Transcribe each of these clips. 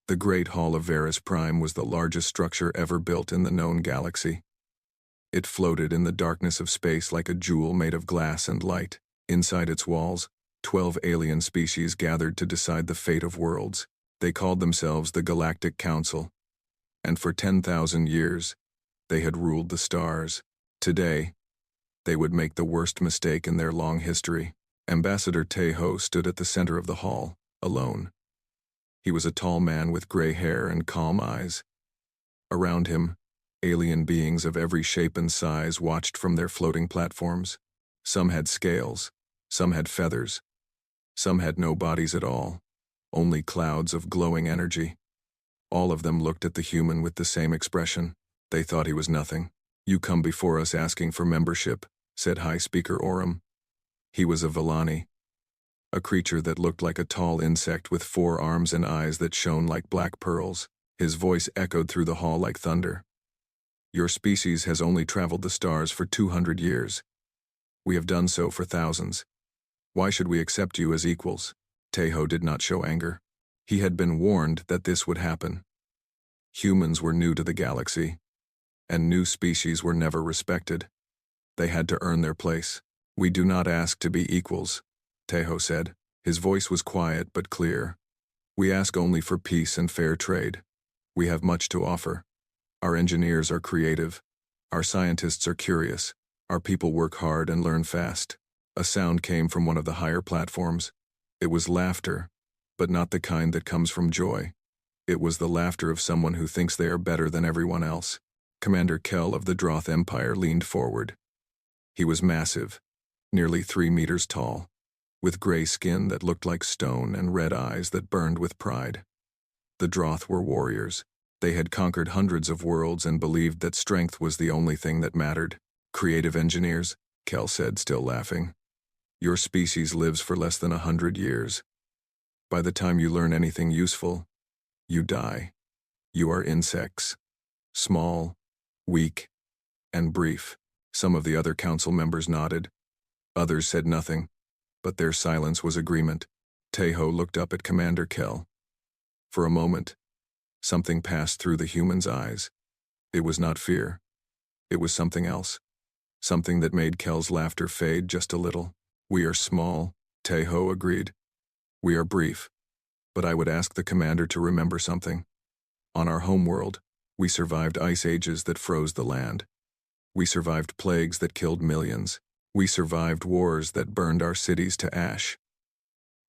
The Great Hall of Varus Prime was the largest structure ever built in the known galaxy. It floated in the darkness of space like a jewel made of glass and light. Inside its walls, 12 alien species gathered to decide the fate of worlds. They called themselves the Galactic Council, and for 10,000 years, they had ruled the stars. Today, they would make the worst mistake in their long history. Ambassador Tejo stood at the center of the hall, alone. He was a tall man with gray hair and calm eyes. Around him, alien beings of every shape and size watched from their floating platforms. Some had scales, some had feathers, some had no bodies at all, only clouds of glowing energy. All of them looked at the human with the same expression. They thought he was nothing. "You come before us asking for membership," said High Speaker Orem. He was a Villani, a creature that looked like a tall insect with 4 arms and eyes that shone like black pearls. His voice echoed through the hall like thunder. "Your species has only traveled the stars for 200 years. We have done so for thousands. Why should we accept you as equals?" Tejo did not show anger. He had been warned that this would happen. Humans were new to the galaxy, and new species were never respected. They had to earn their place. "We do not ask to be equals," Tejo said. His voice was quiet but clear. "We ask only for peace and fair trade. We have much to offer. Our engineers are creative. Our scientists are curious. Our people work hard and learn fast." A sound came from one of the higher platforms. It was laughter, but not the kind that comes from joy. It was the laughter of someone who thinks they are better than everyone else. Commander Kell of the Droth Empire leaned forward. He was massive, nearly 3 meters tall, with gray skin that looked like stone and red eyes that burned with pride. The Droth were warriors. They had conquered hundreds of worlds and believed that strength was the only thing that mattered. "Creative engineers," Kell said, still laughing. "Your species lives for less than 100 years. By the time you learn anything useful, you die. You are insects. Small, weak, and brief." Some of the other council members nodded. Others said nothing, but their silence was agreement. Tejo looked up at Commander Kell. For a moment, something passed through the human's eyes. It was not fear. It was something else. Something that made Kell's laughter fade just a little. "We are small," Tejo agreed. "We are brief. But I would ask the commander to remember something. On our homeworld, we survived ice ages that froze the land. We survived plagues that killed millions. We survived wars that burned our cities to ash.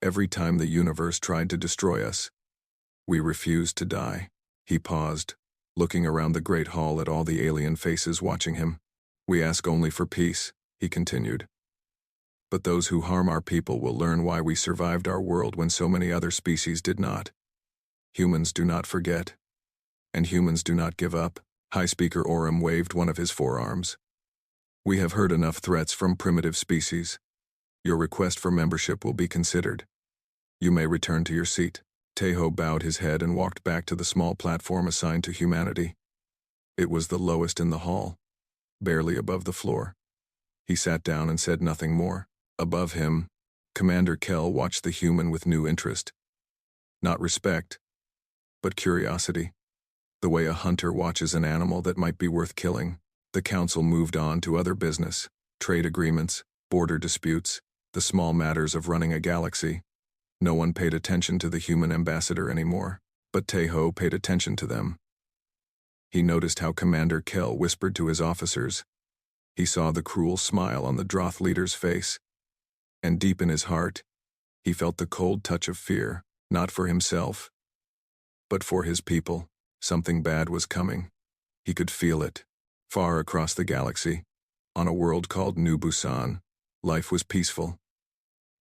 Every time the universe tried to destroy us, we refused to die." He paused, looking around the great hall at all the alien faces watching him. "We ask only for peace," he continued. "But those who harm our people will learn why we survived our world when so many other species did not. Humans do not forget, and humans do not give up." High Speaker Orem waved one of his forearms. "We have heard enough threats from primitive species. Your request for membership will be considered. You may return to your seat." Tejo bowed his head and walked back to the small platform assigned to humanity. It was the lowest in the hall, barely above the floor. He sat down and said nothing more. Above him, Commander Kell watched the human with new interest. Not respect, but curiosity. The way a hunter watches an animal that might be worth killing. The council moved on to other business, trade agreements, border disputes, the small matters of running a galaxy. No one paid attention to the human ambassador anymore, but Tejo paid attention to them. He noticed how Commander Kell whispered to his officers. He saw the cruel smile on the Droth leader's face. And deep in his heart, he felt the cold touch of fear, not for himself, but for his people. Something bad was coming. He could feel it. Far across the galaxy, on a world called New Busan, life was peaceful.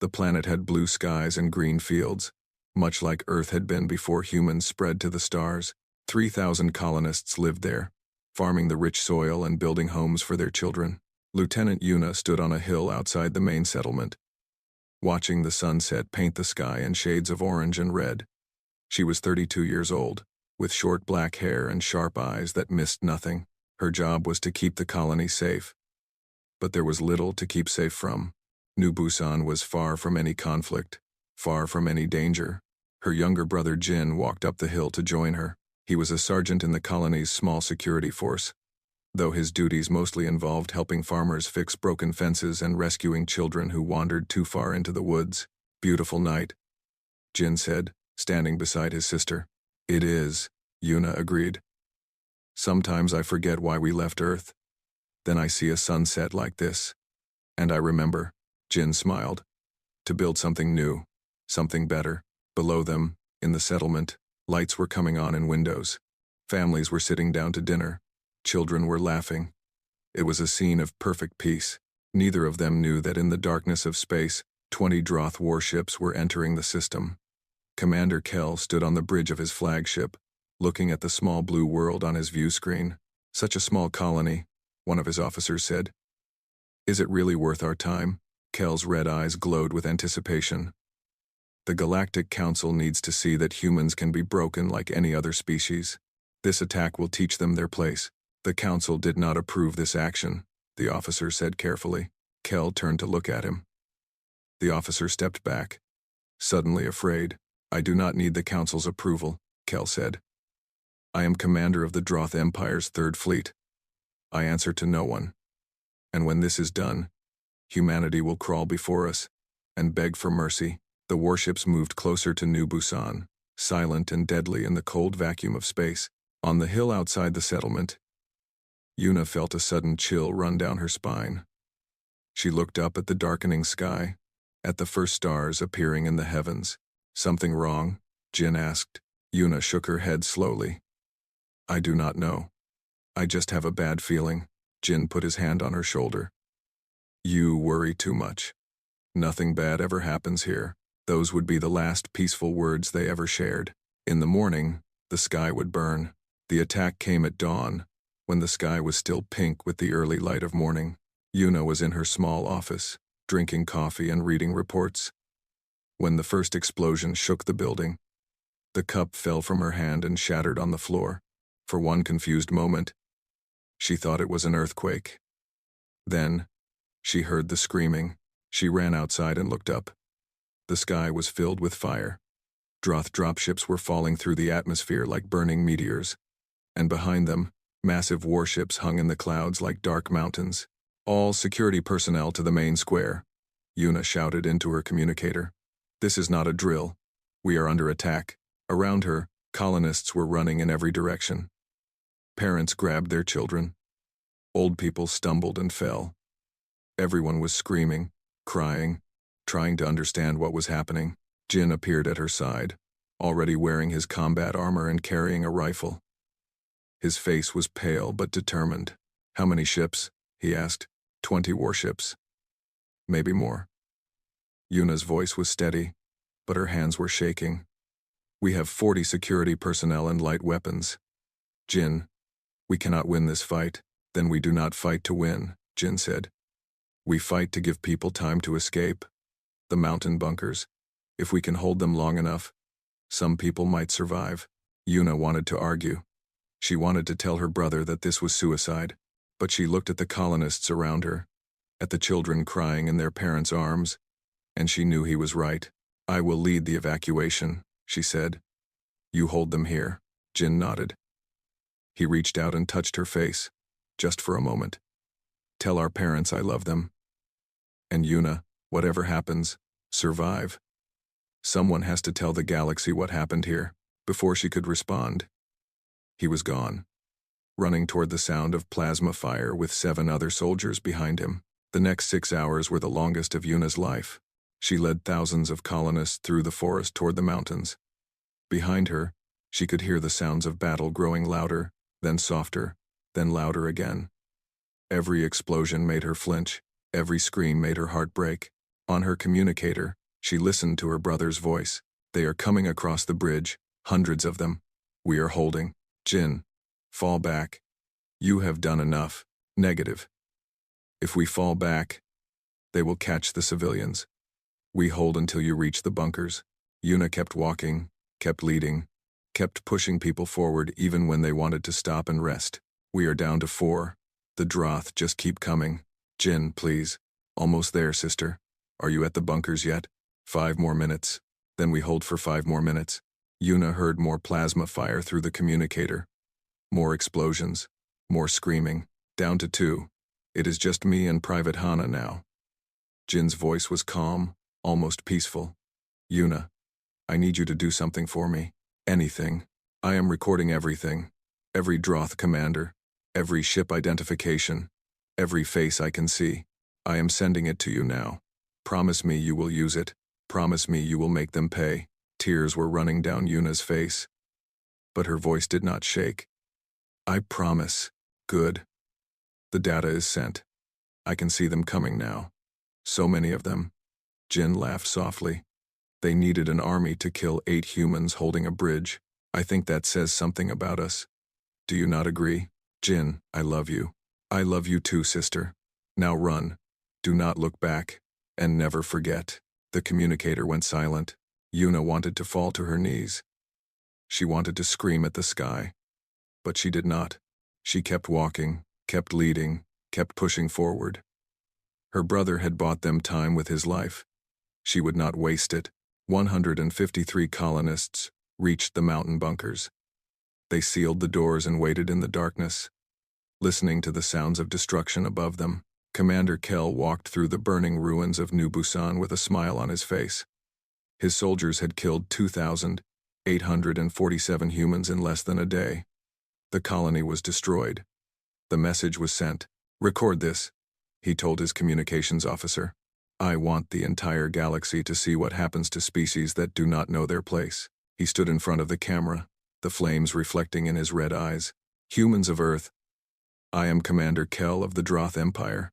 The planet had blue skies and green fields, much like Earth had been before humans spread to the stars. 3,000 colonists lived there, farming the rich soil and building homes for their children. Lieutenant Yuna stood on a hill outside the main settlement, watching the sunset paint the sky in shades of orange and red. She was 32 years old, with short black hair and sharp eyes that missed nothing. Her job was to keep the colony safe. But there was little to keep safe from. New Busan was far from any conflict, far from any danger. Her younger brother Jin walked up the hill to join her. He was a sergeant in the colony's small security force, though his duties mostly involved helping farmers fix broken fences and rescuing children who wandered too far into the woods. "Beautiful night," Jin said, standing beside his sister. "It is," Yuna agreed. "Sometimes I forget why we left Earth. Then I see a sunset like this. And I remember," Jin smiled, "to build something new, something better." Below them, in the settlement, lights were coming on in windows. Families were sitting down to dinner. Children were laughing. It was a scene of perfect peace. Neither of them knew that in the darkness of space, 20 Droth warships were entering the system. Commander Kell stood on the bridge of his flagship, looking at the small blue world on his view screen. "Such a small colony," one of his officers said. "Is it really worth our time?" Kell's red eyes glowed with anticipation. "The Galactic Council needs to see that humans can be broken like any other species. This attack will teach them their place." "The Council did not approve this action," the officer said carefully. Kell turned to look at him. The officer stepped back, suddenly afraid. "I do not need the Council's approval," Kell said. "I am commander of the Droth Empire's Third Fleet. I answer to no one. And when this is done, humanity will crawl before us and beg for mercy." The warships moved closer to New Busan, silent and deadly in the cold vacuum of space. On the hill outside the settlement, Yuna felt a sudden chill run down her spine. She looked up at the darkening sky, at the first stars appearing in the heavens. "Something wrong?" Jin asked. Yuna shook her head slowly. "I do not know. I just have a bad feeling." Jin put his hand on her shoulder. "You worry too much. Nothing bad ever happens here." Those would be the last peaceful words they ever shared. In the morning, the sky would burn. The attack came at dawn, when the sky was still pink with the early light of morning. Yuna was in her small office, drinking coffee and reading reports, when the first explosion shook the building. The cup fell from her hand and shattered on the floor. For one confused moment, she thought it was an earthquake. Then, she heard the screaming. She ran outside and looked up. The sky was filled with fire. Droth dropships were falling through the atmosphere like burning meteors. And behind them, massive warships hung in the clouds like dark mountains. "All security personnel to the main square," Yuna shouted into her communicator. "This is not a drill. We are under attack." Around her, colonists were running in every direction. Parents grabbed their children. Old people stumbled and fell. Everyone was screaming, crying, trying to understand what was happening. Jin appeared at her side, already wearing his combat armor and carrying a rifle. His face was pale but determined. "How many ships?" he asked. 20 warships. Maybe more." Yuna's voice was steady, but her hands were shaking. "We have 40 security personnel and light weapons. Jin, we cannot win this fight." "Then we do not fight to win," Jin said. "We fight to give people time to escape. The mountain bunkers. If we can hold them long enough, some people might survive." Yuna wanted to argue. She wanted to tell her brother that this was suicide, but she looked at the colonists around her, at the children crying in their parents' arms, and she knew he was right. "I will lead the evacuation," she said. "You hold them here." Jin nodded. He reached out and touched her face, just for a moment. "Tell our parents I love them. And Yuna, whatever happens, survive." Someone has to tell the galaxy what happened here. Before she could respond, he was gone, running toward the sound of plasma fire with 7 other soldiers behind him. The next 6 hours were the longest of Yuna's life. She led thousands of colonists through the forest toward the mountains. Behind her, she could hear the sounds of battle growing louder, then softer, then louder again. Every explosion made her flinch. Every scream made her heart break. On her communicator, she listened to her brother's voice. "They are coming across the bridge, hundreds of them. We are holding. Jin, fall back. You have done enough." "Negative. If we fall back, they will catch the civilians. We hold until you reach the bunkers." Yuna kept walking, kept leading, kept pushing people forward even when they wanted to stop and rest. "We are down to 4. The Droth just keep coming. Jin, please." "Almost there, sister. Are you at the bunkers yet?" 5 more minutes." Then we hold for 5 more minutes. Yuna heard more plasma fire through the communicator. More explosions. More screaming. Down to 2. It is just me and Private Hana now. Jin's voice was calm, almost peaceful. Yuna, I need you to do something for me. Anything. I am recording everything. Every Droth commander. Every ship identification. Every face I can see. I am sending it to you now. Promise me you will use it. Promise me you will make them pay. Tears were running down Yuna's face. But her voice did not shake. I promise. Good. The data is sent. I can see them coming now. So many of them. Jin laughed softly. They needed an army to kill 8 humans holding a bridge. I think that says something about us. Do you not agree? Jin, I love you. I love you too, sister. Now run. Do not look back. And never forget. The communicator went silent. Yuna wanted to fall to her knees. She wanted to scream at the sky. But she did not. She kept walking, kept leading, kept pushing forward. Her brother had bought them time with his life. She would not waste it. 153 colonists reached the mountain bunkers. They sealed the doors and waited in the darkness, listening to the sounds of destruction above them. Commander Kell walked through the burning ruins of New Busan with a smile on his face. His soldiers had killed 2,847 humans in less than a day. The colony was destroyed. The message was sent. Record this, he told his communications officer. I want the entire galaxy to see what happens to species that do not know their place. He stood in front of the camera, the flames reflecting in his red eyes. Humans of Earth, I am Commander Kell of the Droth Empire.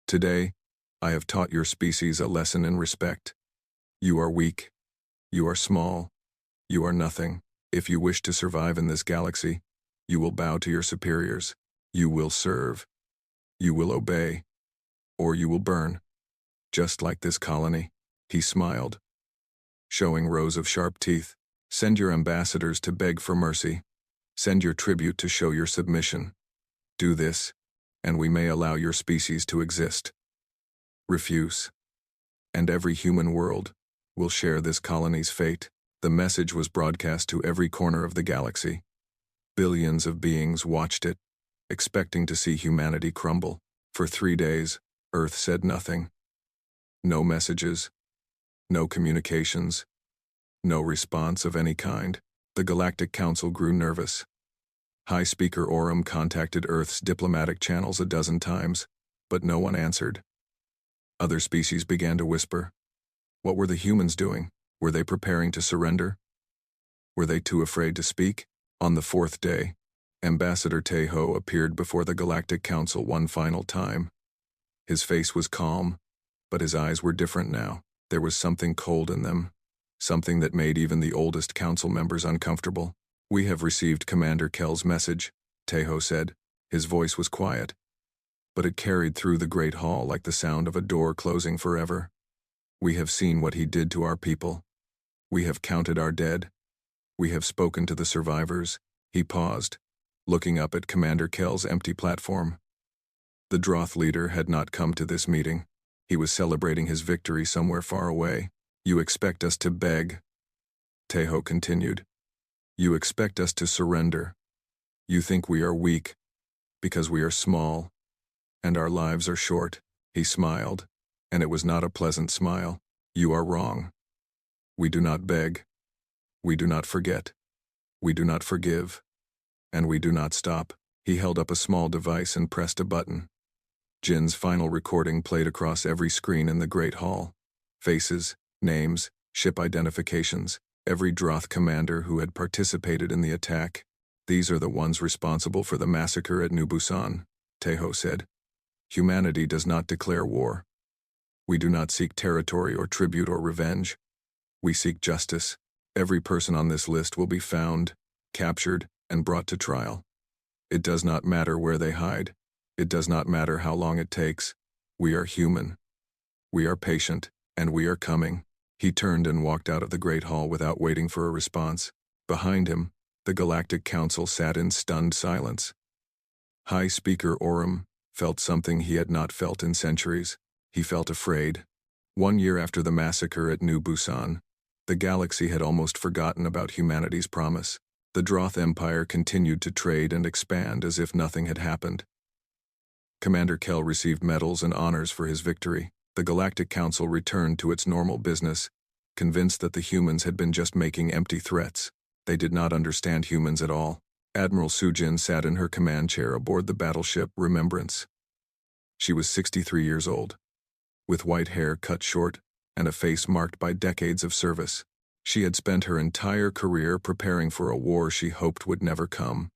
Today, I have taught your species a lesson in respect. You are weak. You are small. You are nothing. If you wish to survive in this galaxy, you will bow to your superiors. You will serve. You will obey. Or you will burn. Just like this colony. He smiled, showing rows of sharp teeth. Send your ambassadors to beg for mercy. Send your tribute to show your submission. Do this, and we may allow your species to exist. Refuse, and every human world will share this colony's fate. The message was broadcast to every corner of the galaxy. Billions of beings watched it, expecting to see humanity crumble. For 3 days, Earth said nothing. No messages, no communications, no response of any kind. The Galactic Council grew nervous. High Speaker Orem contacted Earth's diplomatic channels a dozen times, but no one answered. Other species began to whisper. What were the humans doing? Were they preparing to surrender? Were they too afraid to speak? On the 4th day, Ambassador Taeho appeared before the Galactic Council one final time. His face was calm, but his eyes were different now. There was something cold in them, something that made even the oldest council members uncomfortable. We have received Commander Kell's message, Taeho said. His voice was quiet, but it carried through the great hall like the sound of a door closing forever. We have seen what he did to our people. We have counted our dead. We have spoken to the survivors. He paused, looking up at Commander Kell's empty platform. The Droth leader had not come to this meeting. He was celebrating his victory somewhere far away. You expect us to beg, Taeho continued. You expect us to surrender. You think we are weak, because we are small, and our lives are short. He smiled, and it was not a pleasant smile. You are wrong. We do not beg. We do not forget. We do not forgive. And we do not stop. He held up a small device and pressed a button. Jin's final recording played across every screen in the Great Hall. Faces, names, ship identifications, every Droth commander who had participated in the attack. These are the ones responsible for the massacre at New Busan, Taeho said. Humanity does not declare war. We do not seek territory or tribute or revenge. We seek justice. Every person on this list will be found, captured, and brought to trial. It does not matter where they hide. It does not matter how long it takes. We are human. We are patient, and we are coming. He turned and walked out of the Great Hall without waiting for a response. Behind him, the Galactic Council sat in stunned silence. High Speaker Orem felt something he had not felt in centuries. He felt afraid. 1 year after the massacre at New Busan, The galaxy had almost forgotten about humanity's promise. The Droth Empire continued to trade and expand as if nothing had happened. Commander Kell received medals and honors for his victory. The Galactic Council returned to its normal business, convinced that the humans had been just making empty threats. They did not understand humans at all. Admiral Sujin sat in her command chair aboard the battleship Remembrance. She was 63 years old, with white hair cut short and a face marked by decades of service. She had spent her entire career preparing for a war she hoped would never come.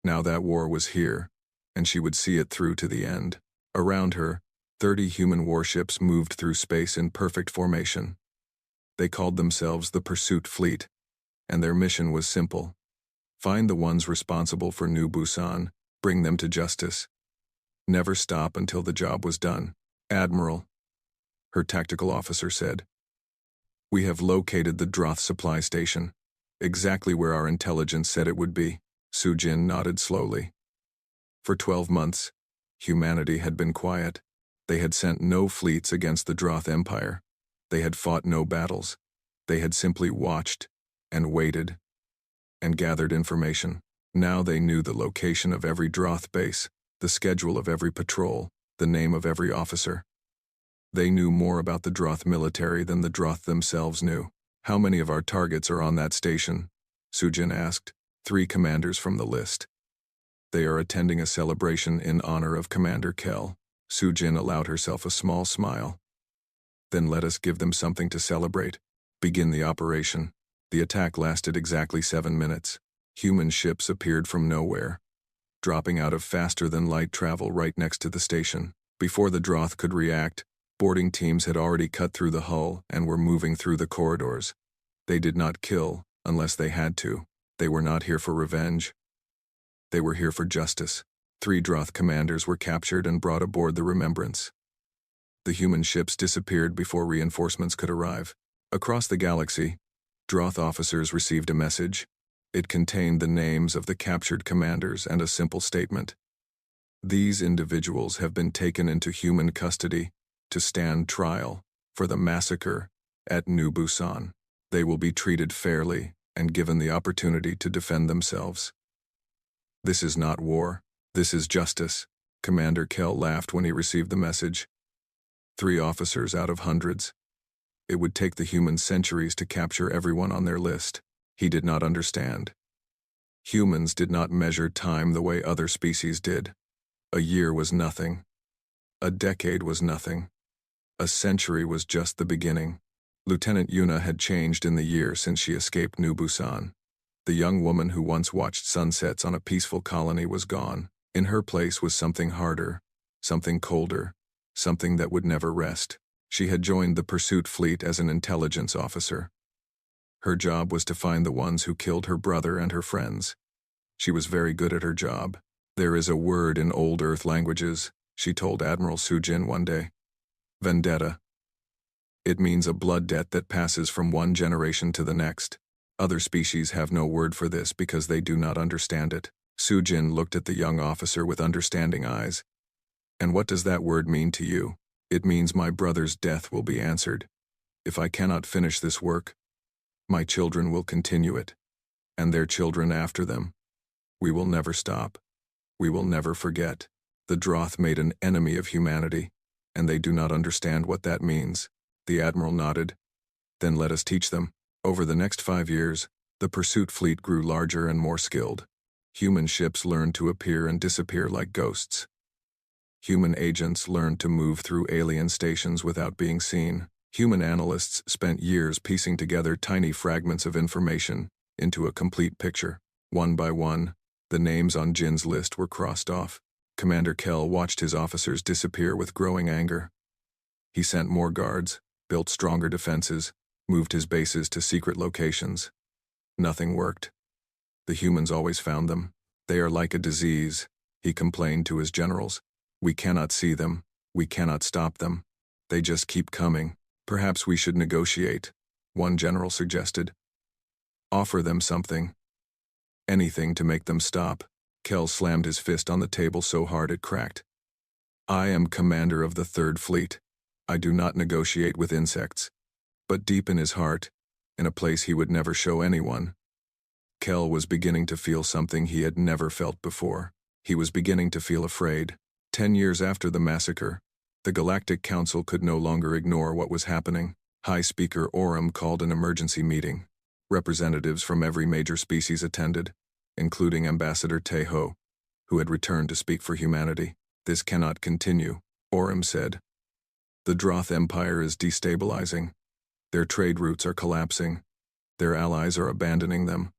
Now that war was here, and she would see it through to the end. Around her, 30 human warships moved through space in perfect formation. They called themselves the Pursuit Fleet, and their mission was simple. Find the ones responsible for New Busan, bring them to justice. Never stop until the job was done. Admiral, her tactical officer said, we have located the Droth supply station, exactly where our intelligence said it would be. Sujin nodded slowly. For 12 months, humanity had been quiet. They had sent no fleets against the Droth Empire. They had fought no battles. They had simply watched and waited and gathered information. Now they knew the location of every Droth base, the schedule of every patrol, the name of every officer. They knew more about the Droth military than the Droth themselves knew. How many of our targets are on that station? Sujin asked. 3 commanders from the list. They are attending a celebration in honor of Commander Kell. Sujin allowed herself a small smile. Then let us give them something to celebrate. Begin the operation. The attack lasted exactly 7 minutes. Human ships appeared from nowhere, dropping out of faster-than-light travel right next to the station. Before the Droth could react, boarding teams had already cut through the hull and were moving through the corridors. They did not kill unless they had to. They were not here for revenge. They were here for justice. 3 Droth commanders were captured and brought aboard the Remembrance. The human ships disappeared before reinforcements could arrive. Across the galaxy, Droth officers received a message. It contained the names of the captured commanders and a simple statement. These individuals have been taken into human custody to stand trial for the massacre at New Busan. They will be treated fairly and given the opportunity to defend themselves. This is not war. This is justice. Commander Kell laughed when he received the message. 3 officers out of hundreds. It would take the humans centuries to capture everyone on their list. He did not understand. Humans did not measure time the way other species did. A year was nothing. A decade was nothing. A century was just the beginning. Lieutenant Yuna had changed in the year since she escaped New Busan. The young woman who once watched sunsets on a peaceful colony was gone. In her place was something harder, something colder, something that would never rest. She had joined the pursuit fleet as an intelligence officer. Her job was to find the ones who killed her brother and her friends. She was very good at her job. There is a word in old Earth languages, she told Admiral Sujin one day. Vendetta. It means a blood debt that passes from one generation to the next. Other species have no word for this because they do not understand it. Sujin looked at the young officer with understanding eyes. And what does that word mean to you? It means my brother's death will be answered. If I cannot finish this work, my children will continue it, and their children after them. We will never stop. We will never forget. The Droth made an enemy of humanity, and they do not understand what that means. The Admiral nodded. Then let us teach them. Over the next 5 years, the pursuit fleet grew larger and more skilled. Human ships learned to appear and disappear like ghosts. Human agents learned to move through alien stations without being seen. Human analysts spent years piecing together tiny fragments of information into a complete picture. One by one, the names on Jin's list were crossed off. Commander Kell watched his officers disappear with growing anger. He sent more guards, built stronger defenses, moved his bases to secret locations. Nothing worked. The humans always found them. They are like a disease, he complained to his generals. We cannot see them. We cannot stop them. They just keep coming. Perhaps we should negotiate, one general suggested. Offer them something. Anything to make them stop. Kell slammed his fist on the table so hard it cracked. I am commander of the 3rd Fleet. I do not negotiate with insects. But deep in his heart, in a place he would never show anyone. Kel was beginning to feel something he had never felt before. He was beginning to feel afraid. 10 years after the massacre, the Galactic Council could no longer ignore what was happening. High Speaker Orem called an emergency meeting. Representatives from every major species attended, including Ambassador Teho, who had returned to speak for humanity. This cannot continue, Orem said. The Droth Empire is destabilizing. Their trade routes are collapsing. Their allies are abandoning them.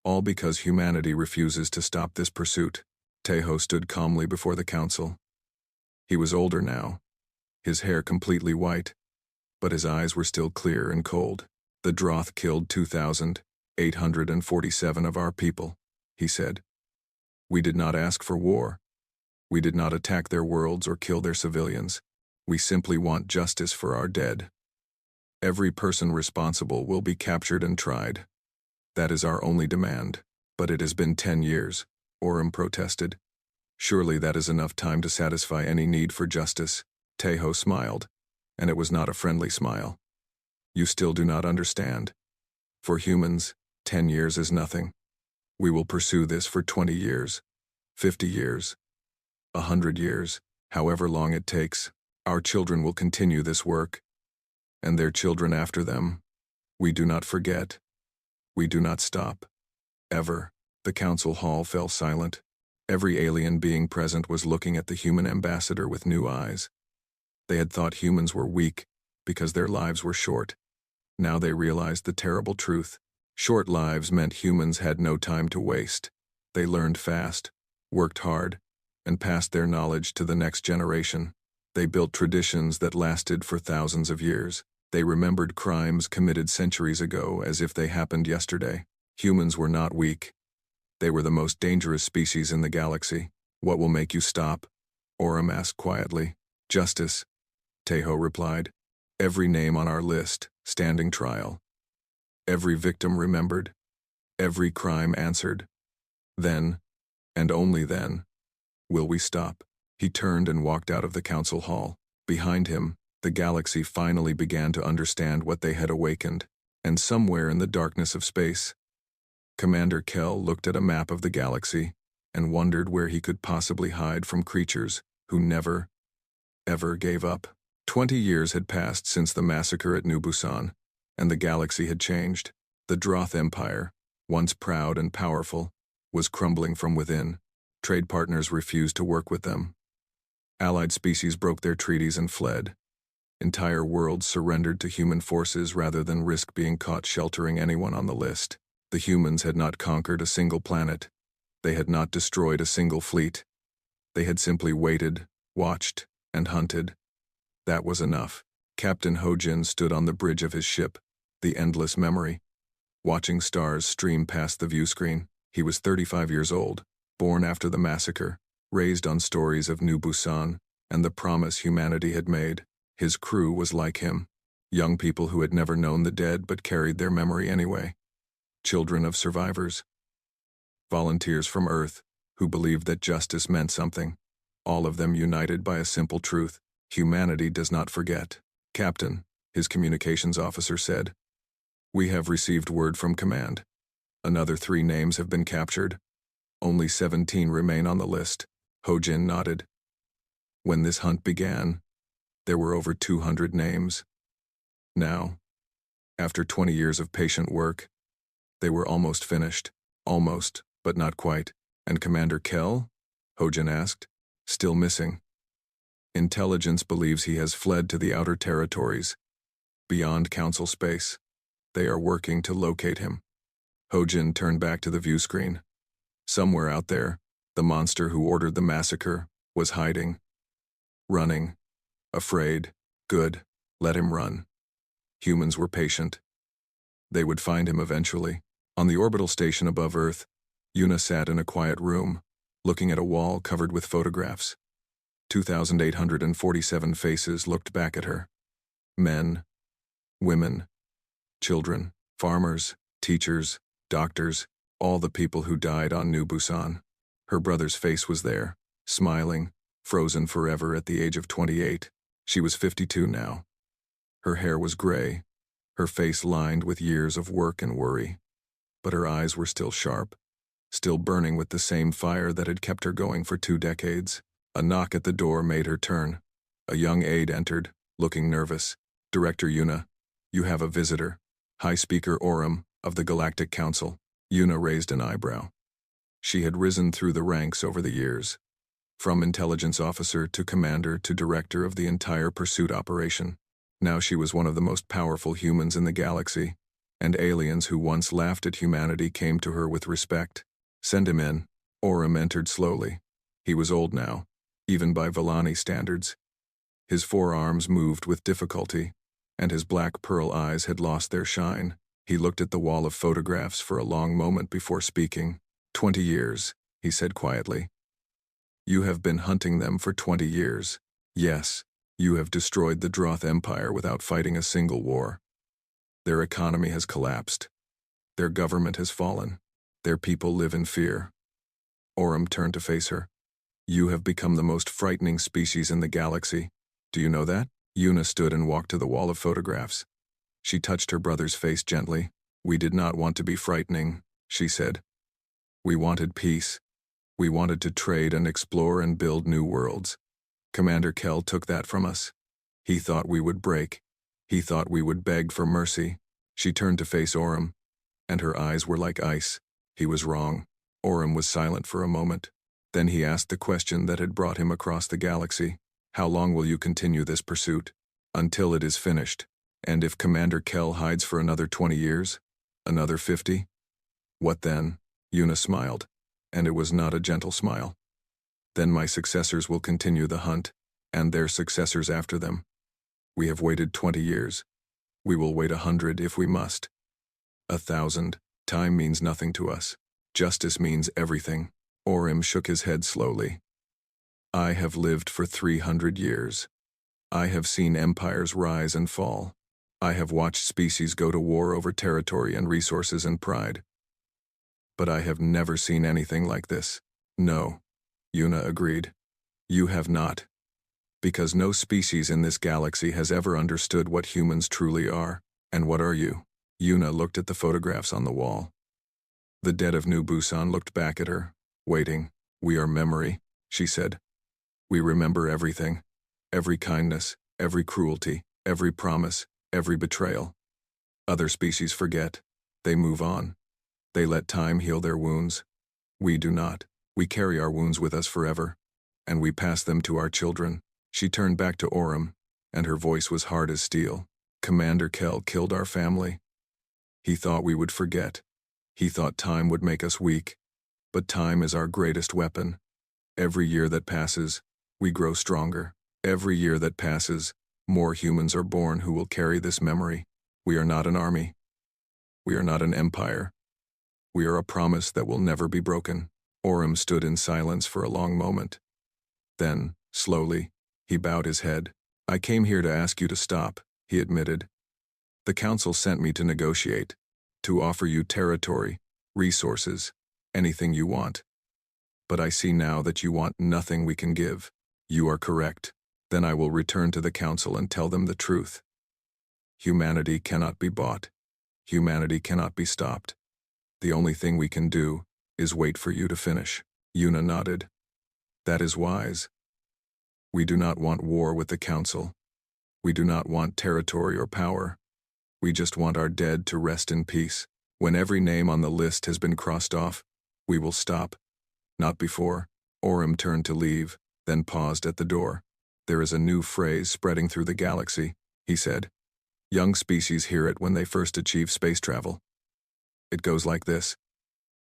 All because humanity refuses to stop this pursuit. Teho stood calmly before the council. He was older now, his hair completely white, but his eyes were still clear and cold. The Droth killed 2,847 of our people, he said. We did not ask for war. We did not attack their worlds or kill their civilians. We simply want justice for our dead. Every person responsible will be captured and tried. That is our only demand. But it has been 10 years, Orem protested. Surely that is enough time to satisfy any need for justice. Teho smiled, and it was not a friendly smile. You still do not understand. For humans, 10 years is nothing. We will pursue this for 20 years, 50 years, 100 years, however long it takes. Our children will continue this work, and their children after them. We do not forget. We do not stop. Ever. The council hall fell silent. Every alien being present was looking at the human ambassador with new eyes. They had thought humans were weak because their lives were short. Now they realized the terrible truth. Short lives meant humans had no time to waste. They learned fast, worked hard, and passed their knowledge to the next generation. They built traditions that lasted for thousands of years. They remembered crimes committed centuries ago as if they happened yesterday. Humans were not weak. They were the most dangerous species in the galaxy. What will make you stop? Orem asked quietly. Justice, Teho replied. Every name on our list, standing trial. Every victim remembered. Every crime answered. Then, and only then, will we stop. He turned and walked out of the council hall. Behind him, the galaxy finally began to understand what they had awakened, and somewhere in the darkness of space, Commander Kel looked at a map of the galaxy and wondered where he could possibly hide from creatures who never, ever gave up. 20 years had passed since the massacre at New Busan, and the galaxy had changed. The Droth Empire, once proud and powerful, was crumbling from within. Trade partners refused to work with them. Allied species broke their treaties and fled. Entire worlds surrendered to human forces rather than risk being caught sheltering anyone on the list. The humans had not conquered a single planet. They had not destroyed a single fleet. They had simply waited, watched, and hunted. That was enough. Captain Hojin stood on the bridge of his ship, the Endless Memory, watching stars stream past the view screen. He was 35 years old, born after the massacre, raised on stories of New Busan and the promise humanity had made. His crew was like him, young people who had never known the dead but carried their memory anyway. Children of survivors. Volunteers from Earth who believed that justice meant something, all of them united by a simple truth: humanity does not forget. Captain, his communications officer said, we have received word from command. Another 3 names have been captured. Only 17 remain on the list. Hojin nodded. When this hunt began, there were over 200 names. Now, after 20 years of patient work, they were almost finished. Almost, but not quite. And Commander Kel? Hojin asked. Still missing. Intelligence believes he has fled to the outer territories, beyond Council space. They are working to locate him. Hojin turned back to the view screen. Somewhere out there, the monster who ordered the massacre was hiding. Running. Afraid. Good. Let him run. Humans were patient. They would find him eventually. On the orbital station above Earth, Yuna sat in a quiet room, looking at a wall covered with photographs. 2,847 faces looked back at her. Men, women, children, farmers, teachers, doctors, all the people who died on New Busan. Her brother's face was there, smiling, frozen forever at the age of 28. She was 52 now. Her hair was gray, her face lined with years of work and worry. But her eyes were still sharp, still burning with the same fire that had kept her going for 2 decades. A knock at the door made her turn. A young aide entered, looking nervous. "Director Yuna, you have a visitor. High Speaker Orem, of the Galactic Council." Yuna raised an eyebrow. She had risen through the ranks over the years, from intelligence officer to commander to director of the entire pursuit operation. Now she was one of the most powerful humans in the galaxy, and aliens who once laughed at humanity came to her with respect. "Send him in." Orem entered slowly. He was old now, even by Villani standards. His forearms moved with difficulty, and his black pearl eyes had lost their shine. He looked at the wall of photographs for a long moment before speaking. 20 years, he said quietly. "You have been hunting them for 20 years. Yes, you have destroyed the Droth Empire without fighting a single war. Their economy has collapsed. Their government has fallen. Their people live in fear." Orem turned to face her. "You have become the most frightening species in the galaxy. Do you know that?" Yuna stood and walked to the wall of photographs. She touched her brother's face gently. "We did not want to be frightening," she said. "We wanted peace. We wanted to trade and explore and build new worlds. Commander Kell took that from us. He thought we would break. He thought we would beg for mercy." She turned to face Orem, and her eyes were like ice. He was wrong. Orem was silent for a moment. Then he asked the question that had brought him across the galaxy. "How long will you continue this pursuit?" "Until it is finished. And if Commander Kell hides for another 20 years? Another 50? What then?" Yuna smiled, and it was not a gentle smile. "Then my successors will continue the hunt, and their successors after them. We have waited 20 years. We will wait 100 if we must. 1,000. Time means nothing to us. Justice means everything." Orem shook his head slowly. "I have lived for 300 years. I have seen empires rise and fall. I have watched species go to war over territory and resources and pride. But I have never seen anything like this." "No," Yuna agreed. "You have not. Because no species in this galaxy has ever understood what humans truly are. And what are you?" Yuna looked at the photographs on the wall. The dead of New Busan looked back at her, waiting. "We are memory," she said. "We remember everything. Every kindness, every cruelty, every promise, every betrayal. Other species forget. They move on. They let time heal their wounds. We do not. We carry our wounds with us forever, and we pass them to our children." She turned back to Orem, and her voice was hard as steel. "Commander Kell killed our family. He thought we would forget. He thought time would make us weak. But time is our greatest weapon. Every year that passes, we grow stronger. Every year that passes, more humans are born who will carry this memory. We are not an army. We are not an empire. We are a promise that will never be broken." Orem stood in silence for a long moment. Then, slowly, he bowed his head. "I came here to ask you to stop," he admitted. "The council sent me to negotiate, to offer you territory, resources, anything you want. But I see now that you want nothing we can give. You are correct. Then I will return to the council and tell them the truth. Humanity cannot be bought. Humanity cannot be stopped. The only thing we can do is wait for you to finish." Yuna nodded. "That is wise. We do not want war with the council. We do not want territory or power. We just want our dead to rest in peace. When every name on the list has been crossed off, we will stop. Not before." Orem turned to leave, then paused at the door. "There is a new phrase spreading through the galaxy," he said. "Young species hear it when they first achieve space travel. It goes like this: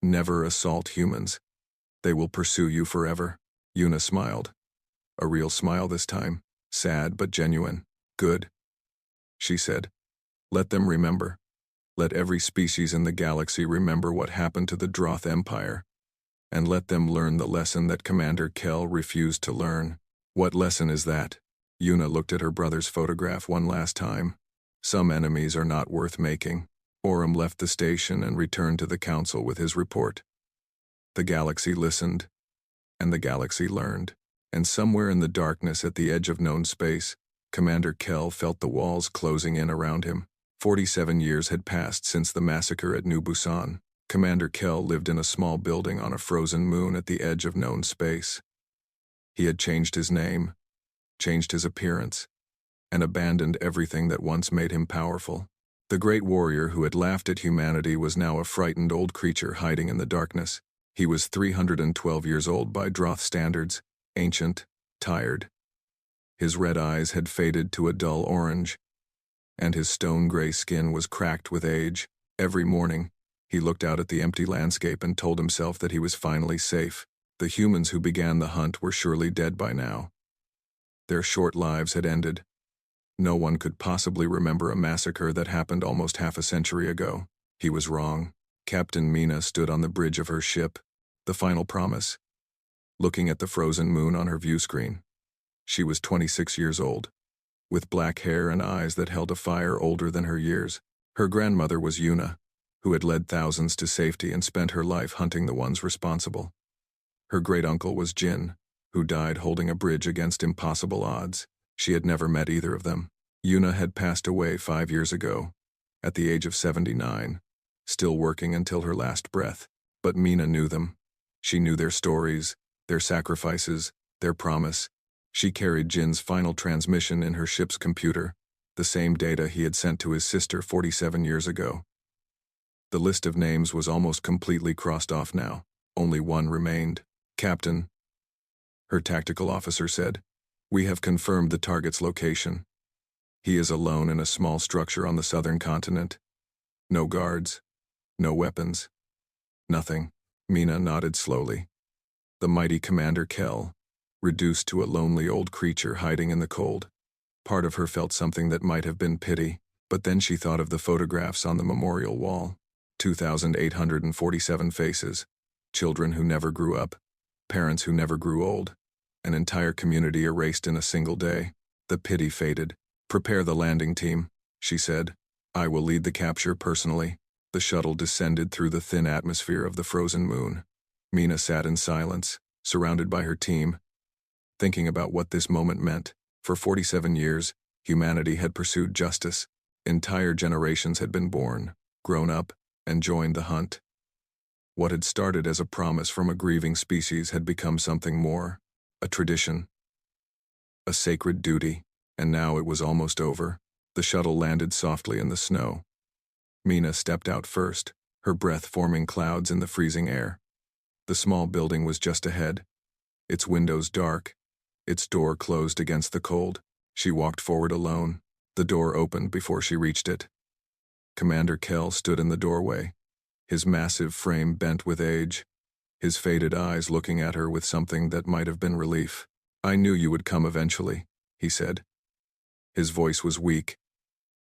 never assault humans. They will pursue you forever." Yuna smiled. A real smile this time, sad but genuine. "Good," she said. "Let them remember. Let every species in the galaxy remember what happened to the Droth Empire. And let them learn the lesson that Commander Kell refused to learn." "What lesson is that?" Yuna looked at her brother's photograph one last time. "Some enemies are not worth making." Orem left the station and returned to the council with his report. The galaxy listened, and the galaxy learned. And somewhere in the darkness at the edge of known space, Commander Kell felt the walls closing in around him. 47 years had passed since the massacre at New Busan. Commander Kell lived in a small building on a frozen moon at the edge of known space. He had changed his name, changed his appearance, and abandoned everything that once made him powerful. The great warrior who had laughed at humanity was now a frightened old creature hiding in the darkness. He was 312 years old by Droth standards, ancient, tired. His red eyes had faded to a dull orange, and his stone-gray skin was cracked with age. Every morning, he looked out at the empty landscape and told himself that he was finally safe. The humans who began the hunt were surely dead by now. Their short lives had ended. No one could possibly remember a massacre that happened almost half a century ago. He was wrong. Captain Mina stood on the bridge of her ship, the final promise, looking at the frozen moon on her view screen. She was 26 years old, with black hair and eyes that held a fire older than her years. Her grandmother was Yuna, who had led thousands to safety and spent her life hunting the ones responsible. Her great-uncle was Jin, who died holding a bridge against impossible odds. She had never met either of them. Yuna had passed away 5 years ago, at the age of 79, still working until her last breath. But Mina knew them. She knew their stories, their sacrifices, their promise. She carried Jin's final transmission in her ship's computer, the same data he had sent to his sister 47 years ago. The list of names was almost completely crossed off now. Only one remained. Captain, her tactical officer said, "We have confirmed the target's location. He is alone in a small structure on the southern continent. No guards, no weapons, nothing." Mina nodded slowly. The mighty Commander Kell, reduced to a lonely old creature hiding in the cold. Part of her felt something that might have been pity, but then she thought of the photographs on the memorial wall. 2,847 faces, children who never grew up, parents who never grew old, an entire community erased in a single day. The pity faded. "Prepare the landing team," she said. "I will lead the capture personally." The shuttle descended through the thin atmosphere of the frozen moon. Mina sat in silence, surrounded by her team, thinking about what this moment meant. For 47 years, humanity had pursued justice. Entire generations had been born, grown up, and joined the hunt. What had started as a promise from a grieving species had become something more, a tradition, a sacred duty, and now it was almost over. The shuttle landed softly in the snow. Mina stepped out first, her breath forming clouds in the freezing air. The small building was just ahead, its windows dark, its door closed against the cold. She walked forward alone. The door opened before she reached it. Commander Kell stood in the doorway, his massive frame bent with age, his faded eyes looking at her with something that might have been relief. "I knew you would come eventually," he said. His voice was weak,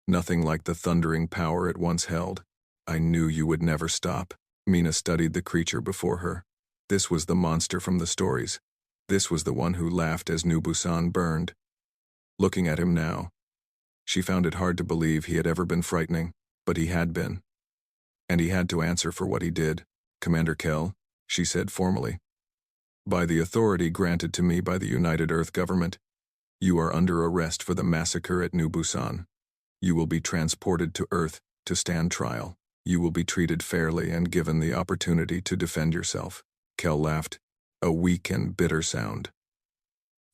nothing like the thundering power it once held. "I knew you would never stop." Mina studied the creature before her. This was the monster from the stories. This was the one who laughed as New Busan burned. Looking at him now, she found it hard to believe he had ever been frightening, but he had been. And he had to answer for what he did. "Commander Kell," she said formally, "by the authority granted to me by the United Earth government, you are under arrest for the massacre at New Busan. You will be transported to Earth to stand trial. You will be treated fairly and given the opportunity to defend yourself." Kell laughed, a weak and bitter sound.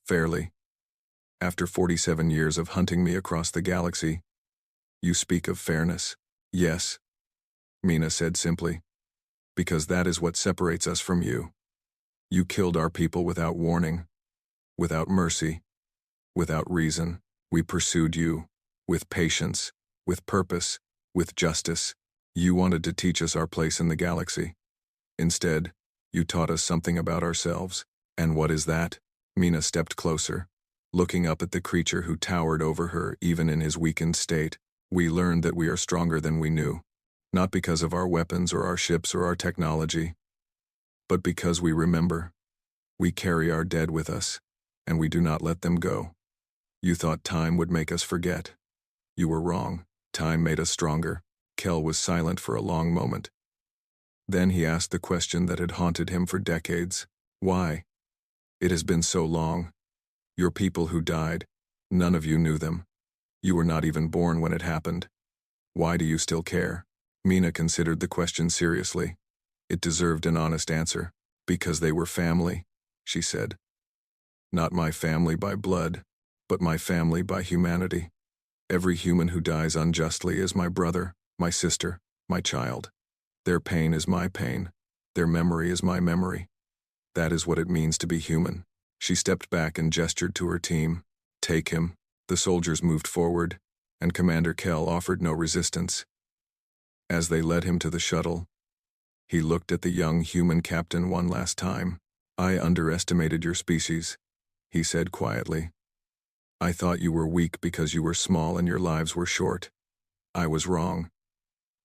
"Fairly? After 47 years of hunting me across the galaxy, you speak of fairness?" "Yes," Mina said simply, "because that is what separates us from you. You killed our people without warning, without mercy, without reason. We pursued you, with patience, with purpose, with justice. You wanted to teach us our place in the galaxy. Instead, you taught us something about ourselves. And what is that?" Mina stepped closer, looking up at the creature who towered over her even in his weakened state. "We learned that we are stronger than we knew, not because of our weapons or our ships or our technology, but because we remember. We carry our dead with us, and we do not let them go. You thought time would make us forget. You were wrong. Time made us stronger." Kell was silent for a long moment. Then he asked the question that had haunted him for decades. "Why? It has been so long. Your people who died, none of you knew them. You were not even born when it happened. Why do you still care? Mina considered the question seriously. It deserved an honest answer. Because they were family, she said. Not my family by blood, but my family by humanity. Every human who dies unjustly is my brother, my sister, my child. Their pain is my pain. Their memory is my memory. That is what it means to be human. She stepped back and gestured to her team. Take him. The soldiers moved forward, and Commander Kell offered no resistance. As they led him to the shuttle, he looked at the young human captain one last time. I underestimated your species, he said quietly. I thought you were weak because you were small and your lives were short. I was wrong.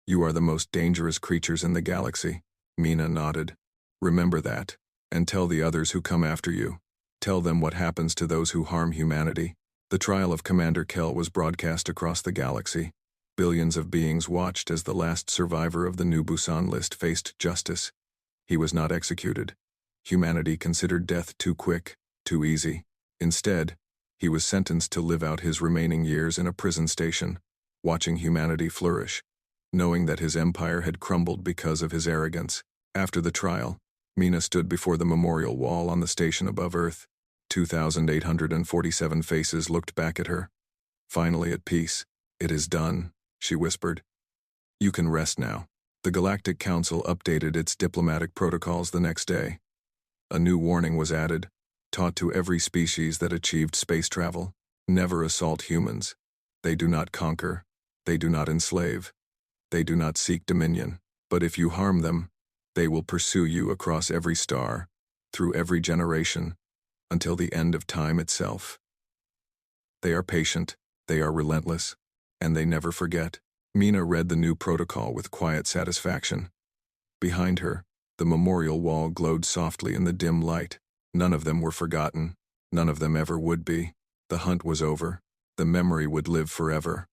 You are the most dangerous creatures in the galaxy. Mina nodded. Remember that, and tell the others who come after you. Tell them what happens to those who harm humanity. The trial of Commander Kell was broadcast across the galaxy. Billions of beings watched as the last survivor of the new Busan list faced justice. He was not executed. Humanity considered death too quick, too easy. Instead, he was sentenced to live out his remaining years in a prison station, watching humanity flourish, knowing that his empire had crumbled because of his arrogance. After the trial, Mina stood before the memorial wall on the station above Earth. 2,847 faces looked back at her. Finally at peace. It is done, she whispered. You can rest now. The Galactic Council updated its diplomatic protocols the next day. A new warning was added, taught to every species that achieved space travel. Never assault humans. They do not conquer. They do not enslave. They do not seek dominion. But if you harm them, they will pursue you across every star, through every generation, until the end of time itself. They are patient, they are relentless, and they never forget. Mina read the new protocol with quiet satisfaction. Behind her, the memorial wall glowed softly in the dim light. None of them were forgotten. None of them ever would be. The hunt was over. The memory would live forever.